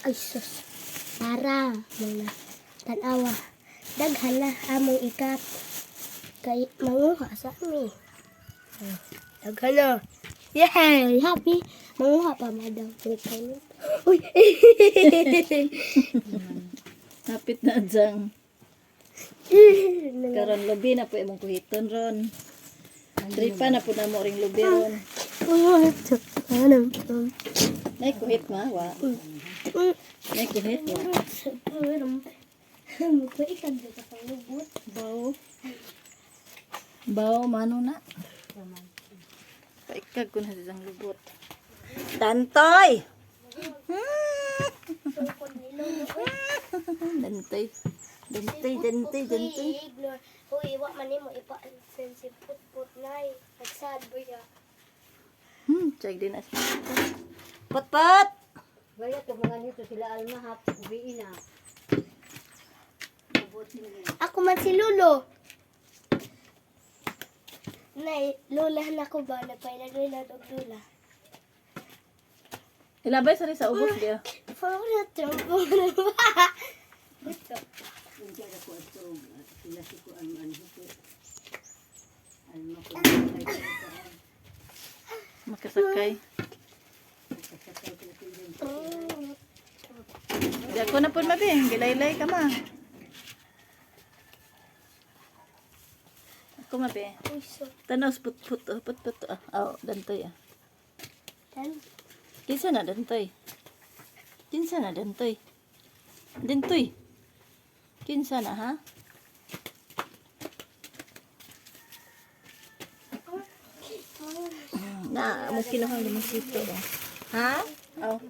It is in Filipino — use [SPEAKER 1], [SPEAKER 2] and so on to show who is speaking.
[SPEAKER 1] Ay sus. Para mga tanawa. Daghan na among ikat. Kay manguha sa amin. Daghan na. Yay! Happy. Manguha pa madam. Uy!
[SPEAKER 2] Hapit na dyan. Karon lubi na po imong kuhiton ron. Tripa na po na mo ring lubi ron. Nay kuhit ma wa. Nay kuhit wa. Baw. Baw mano na. Paikag ko na sa isang lubot. Dantoy! Dantoy. Dantoy.
[SPEAKER 1] Uy, iwa man mo ipa-sensitive put nay. Nagsad ba ya?
[SPEAKER 2] Check din as. Pot!
[SPEAKER 3] Gaya to mga nito sila almahap, ubiin na.
[SPEAKER 1] Ako man si Lolo. Nay, Lola na ko ba? Napailagay og Lola.
[SPEAKER 2] Ilabay sa rin sa ubos dia.
[SPEAKER 1] Parang na trumpo.
[SPEAKER 3] Hindi ako ito, sila si ko almanhap.
[SPEAKER 2] Makasakay. Di ako na po mabi. Gilaylay ka ma. Ako mabi.
[SPEAKER 1] Uy, so.
[SPEAKER 2] Tanaw put. Oh, dantoy ah.
[SPEAKER 1] Dan.
[SPEAKER 2] Kinsa na dantoy? Dantoy. Kinsa na ha? Na, mo kinuha ng sito. Ha? Oh.